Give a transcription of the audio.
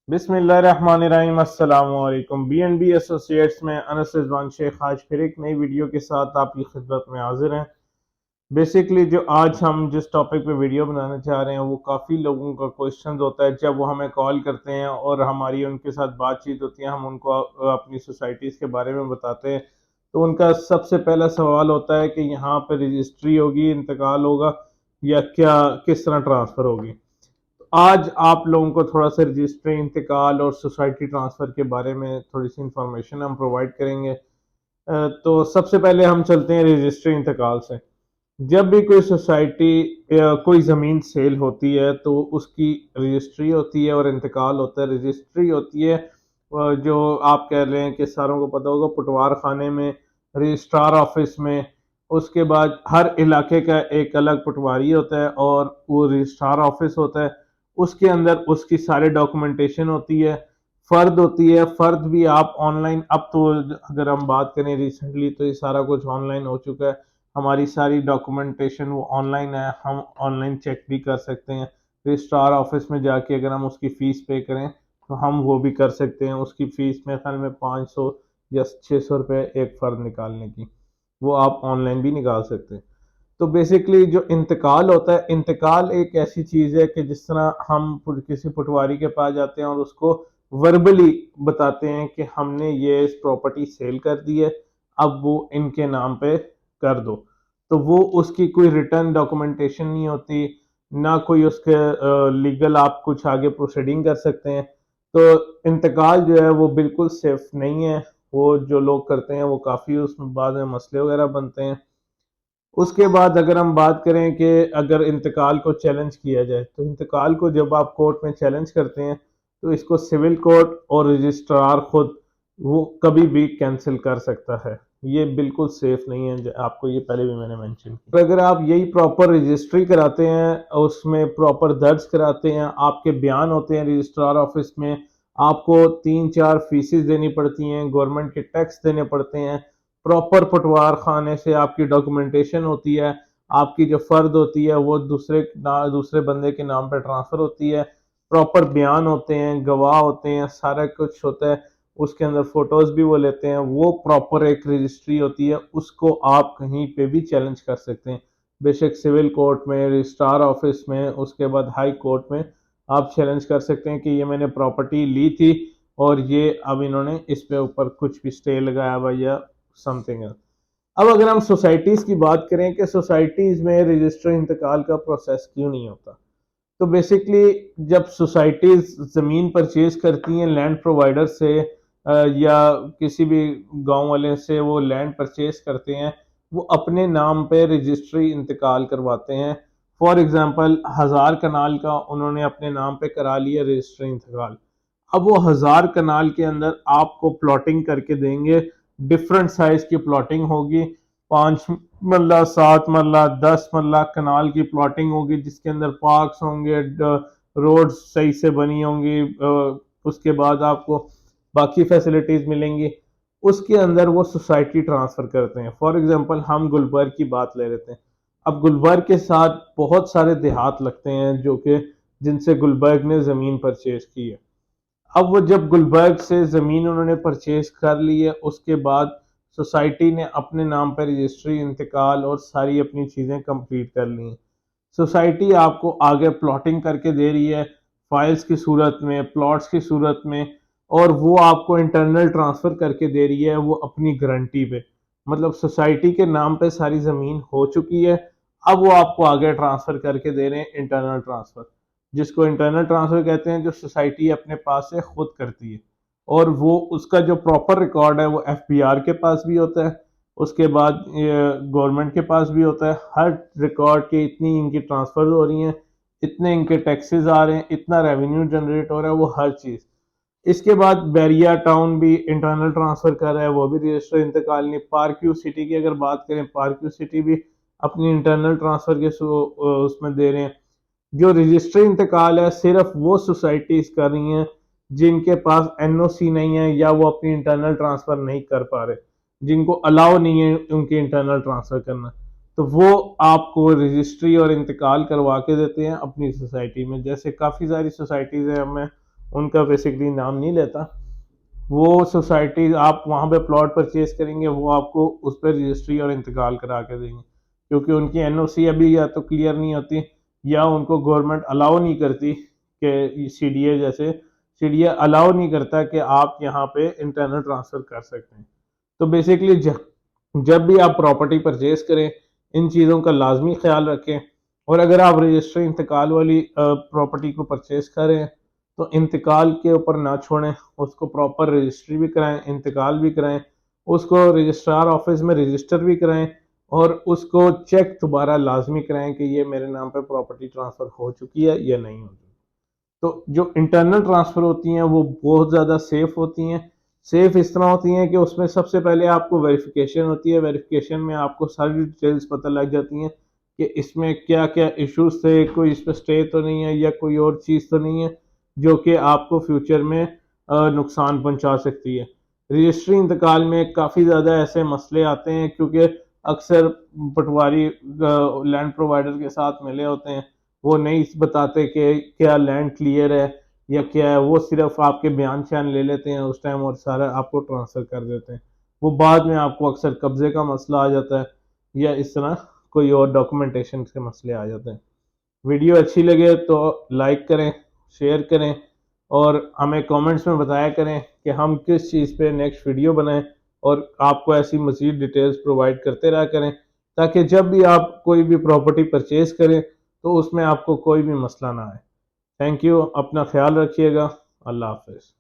बिस्मिल्लाहिर्रहमानिर्रहीम। अस्सलाम वालेकुम। BNB एसोसिएट्स में अनस रिजवान शेख आज फिर एक नई वीडियो के साथ आपकी खिदमत में हाजिर हैं। बेसिकली जो आज हम जिस टॉपिक पे वीडियो बनाना चाह रहे हैं वो काफ़ी लोगों का क्वेश्चन होता है जब वो हमें कॉल करते हैं और हमारी उनके साथ बातचीत होती है, हम उनको अपनी सोसाइटीज़ के बारे में बताते हैं। तो उनका सबसे पहला सवाल होता है कि यहाँ पे रजिस्ट्री होगी, इंतकाल होगा या क्या, किस तरह ट्रांसफ़र होगी। आज आप लोगों को थोड़ा सा रजिस्ट्री, इंतकाल और सोसाइटी ट्रांसफ़र के बारे में थोड़ी सी इंफॉर्मेशन हम प्रोवाइड करेंगे। तो सबसे पहले हम चलते हैं रजिस्ट्री इंतकाल से। जब भी कोई सोसाइटी या कोई ज़मीन सेल होती है तो उसकी रजिस्ट्री होती है और इंतकाल होता है। रजिस्ट्री होती है जो आप कह रहे हैं कि सारों को पता होगा, पटवार खाने में, रजिस्ट्रार ऑफिस में। उसके बाद हर इलाके का एक अलग पटवारी होता है और वो रजिस्ट्रार ऑफिस होता है। उसके अंदर उसकी सारी डॉक्यूमेंटेशन होती है। फ़र्द होती है, फ़र्द भी आप ऑनलाइन, अब तो अगर हम बात करें रिसेंटली तो ये सारा कुछ ऑनलाइन हो चुका है। हमारी सारी डॉक्यूमेंटेशन वो ऑनलाइन है, हम ऑनलाइन चेक भी कर सकते हैं। रजिस्ट्रार ऑफिस में जाके अगर हम उसकी फ़ीस पे करें तो हम वो भी कर सकते हैं। उसकी फ़ीस मेरे ख्याल में 500 या 600 रुपये एक फ़र्द निकालने की, वो आप ऑनलाइन भी निकाल सकते हैं। तो बेसिकली जो इंतकाल होता है, इंतकाल एक ऐसी चीज़ है कि जिस तरह हम किसी पटवारी के पास जाते हैं और उसको वर्बली बताते हैं कि हमने ये इस प्रॉपर्टी सेल कर दी है, अब वो इनके नाम पे कर दो। तो वो उसकी कोई रिटर्न डॉक्यूमेंटेशन नहीं होती, ना कोई उसके लीगल आप कुछ आगे प्रोसीडिंग कर सकते हैं। तो इंतकाल जो है वो बिल्कुल सेफ नहीं है। वो जो लोग करते हैं वो काफ़ी उसमें बाद में मसले वगैरह बनते हैं। उसके बाद अगर हम बात करें कि अगर इंतकाल को चैलेंज किया जाए, तो इंतकाल को जब आप कोर्ट में चैलेंज करते हैं तो इसको सिविल कोर्ट और रजिस्ट्रार खुद वो कभी भी कैंसिल कर सकता है। ये बिल्कुल सेफ नहीं है, आपको ये पहले भी मैंने मेंशन किया। अगर आप यही प्रॉपर रजिस्ट्री कराते हैं, उसमें प्रॉपर दर्ज कराते हैं, आपके बयान होते हैं रजिस्ट्रार ऑफिस में, आपको 3-4 फीसेस देनी पड़ती हैं, गवर्नमेंट के टैक्स देने पड़ते हैं, प्रॉपर पटवार खाने से आपकी डॉक्यूमेंटेशन होती है, आपकी जो फ़र्द होती है वो दूसरे बंदे के नाम पर ट्रांसफ़र होती है, प्रॉपर बयान होते हैं, गवाह होते हैं, सारा कुछ होता है। उसके अंदर फ़ोटोज़ भी वो लेते हैं, वो प्रॉपर एक रजिस्ट्री होती है, उसको आप कहीं पे भी चैलेंज कर सकते हैं। बेशक सिविल कोर्ट में, रजिस्ट्रार ऑफिस में, उसके बाद हाई कोर्ट में आप चैलेंज कर सकते हैं कि ये मैंने प्रॉपर्टी ली थी और ये अब इन्होंने इस पे ऊपर कुछ भी स्टे लगाया हुआ या समथिंग एल्स। अब अगर हम सोसाइटीज़ की बात करें कि सोसाइटीज़ में रजिस्टर इंतकाल का प्रोसेस क्यों नहीं होता, तो बेसिकली जब सोसाइटीज़ ज़मीन परचेज़ करती हैं लैंड प्रोवाइडर से या किसी भी गांव वाले से, वो लैंड परचेज़ करते हैं, वो अपने नाम पे रजिस्ट्री इंतकाल करवाते हैं। फॉर एग्ज़ाम्पल, हज़ार कनाल का उन्होंने अपने नाम पे करा लिया रजिस्ट्री इंतकाल। अब वो हज़ार कनाल के अंदर आपको प्लॉटिंग करके देंगे, डिफरेंट साइज़ की प्लॉटिंग होगी, 5 मरला, 7 मरला, 10 मरला कनाल की प्लॉटिंग होगी जिसके अंदर पार्क्स होंगे, रोड सही से बनी होंगी, उसके बाद आपको बाकी फैसिलिटीज़ मिलेंगी। उसके अंदर वो सोसाइटी ट्रांसफ़र करते हैं। फॉर एग्ज़ाम्पल, हम गुलबर्ग की बात ले लेते हैं। अब गुलबर्ग के साथ बहुत सारे देहात लगते हैं जो कि जिनसे गुलबर्ग ने ज़मीन परचेज़ की है। अब वो जब गुलबर्ग से ज़मीन उन्होंने परचेज़ कर ली है, उसके बाद सोसाइटी ने अपने नाम पर रजिस्ट्री, इंतकाल और सारी अपनी चीज़ें कंप्लीट कर ली हैं। सोसाइटी आपको आगे प्लॉटिंग करके दे रही है, फाइल्स की सूरत में, प्लॉट्स की सूरत में, और वो आपको इंटरनल ट्रांसफ़र करके दे रही है वो अपनी गारंटी पे। मतलब सोसाइटी के नाम पे सारी ज़मीन हो चुकी है, अब वो आपको आगे ट्रांसफ़र करके दे रहे हैं इंटरनल ट्रांसफ़र, जिसको इंटरनल ट्रांसफ़र कहते हैं, जो सोसाइटी अपने पास से खुद करती है। और वो उसका जो प्रॉपर रिकॉर्ड है वो एफबीआर के पास भी होता है, उसके बाद गवर्नमेंट के पास भी होता है। हर रिकॉर्ड के इतनी इनकी ट्रांसफ़र हो रही हैं, इतने इनके टैक्सेस आ रहे हैं, इतना रेवेन्यू जनरेट हो रहा है, वो हर चीज़। इसके बाद बैरिया टाउन भी इंटरनल ट्रांसफ़र कर रहा है, वो भी रजिस्टर इंतकाल नहीं। पार्क सिटी की अगर बात करें, पार्क सिटी भी अपनी इंटरनल ट्रांसफ़र के उसमें दे रहे हैं। जो रजिस्ट्री इंतकाल है सिर्फ वो सोसाइटीज़ कर रही हैं जिनके पास एनओसी नहीं है या वो अपनी इंटरनल ट्रांसफ़र नहीं कर पा रहे, जिनको अलाउ नहीं है उनकी इंटरनल ट्रांसफ़र करना, तो वो आपको रजिस्ट्री और इंतकाल करवा के देते हैं अपनी सोसाइटी में। जैसे काफ़ी सारी सोसाइटीज़ हैं, मैं उनका बेसिकली नाम नहीं लेता, वो सोसाइटी आप वहाँ पे प्लॉट परचेज करेंगे, वो आपको उस पर रजिस्ट्री और इंतकाल करा के देंगे, क्योंकि उनकी एनओसी अभी या तो क्लियर नहीं होती या उनको गवर्नमेंट अलाउ नहीं करती कि सीडीए जैसे सीडीए अलाउ नहीं करता कि आप यहाँ पे इंटरनल ट्रांसफ़र कर सकते हैं। तो बेसिकली जब भी आप प्रॉपर्टी परचेज करें, इन चीज़ों का लाजमी ख्याल रखें। और अगर आप रजिस्ट्री इंतकाल वाली प्रॉपर्टी को परचेज कर रहे हैं तो इंतकाल के ऊपर ना छोड़ें, उसको प्रॉपर रजिस्ट्री भी कराएं, इंतकाल भी कराएं, उसको रजिस्ट्रार ऑफिस में रजिस्टर भी कराएं और उसको चेक दोबारा लाजमी कराएं कि ये मेरे नाम पे प्रॉपर्टी ट्रांसफ़र हो चुकी है या नहीं हो चुकी। तो जो इंटरनल ट्रांसफ़र होती हैं वो बहुत ज़्यादा सेफ़ होती हैं। सेफ़ इस तरह होती हैं कि उसमें सबसे पहले आपको वेरिफिकेशन होती है, वेरिफिकेशन में आपको सारी डिटेल्स पता लग जाती हैं कि इसमें क्या क्या इश्यूज थे, कोई इस पर स्टे तो नहीं है या कोई और चीज़ तो नहीं है जो कि आपको फ्यूचर में नुकसान पहुंचा सकती है। रजिस्ट्री इंतकाल में काफ़ी ज़्यादा ऐसे मसले आते हैं क्योंकि अक्सर पटवारी लैंड प्रोवाइडर के साथ मिले होते हैं, वो नहीं बताते कि क्या लैंड क्लियर है या क्या है, वो सिर्फ आपके बयान शयान ले लेते हैं उस टाइम और सारा आपको ट्रांसफ़र कर देते हैं। वो बाद में आपको अक्सर कब्जे का मसला आ जाता है या इस तरह कोई और डॉक्यूमेंटेशन के मसले आ जाते हैं। वीडियो अच्छी लगे तो लाइक करें, शेयर करें और हमें कमेंट्स में बताया करें कि हम किस चीज़ पे नेक्स्ट वीडियो बनाएं और आपको ऐसी मज़ीद डिटेल्स प्रोवाइड करते रहा करें ताकि जब भी आप कोई भी प्रॉपर्टी परचेज़ करें तो उसमें आपको कोई भी मसला ना आए। थैंक यू, अपना ख्याल रखिएगा। अल्लाह हाफ़िज़।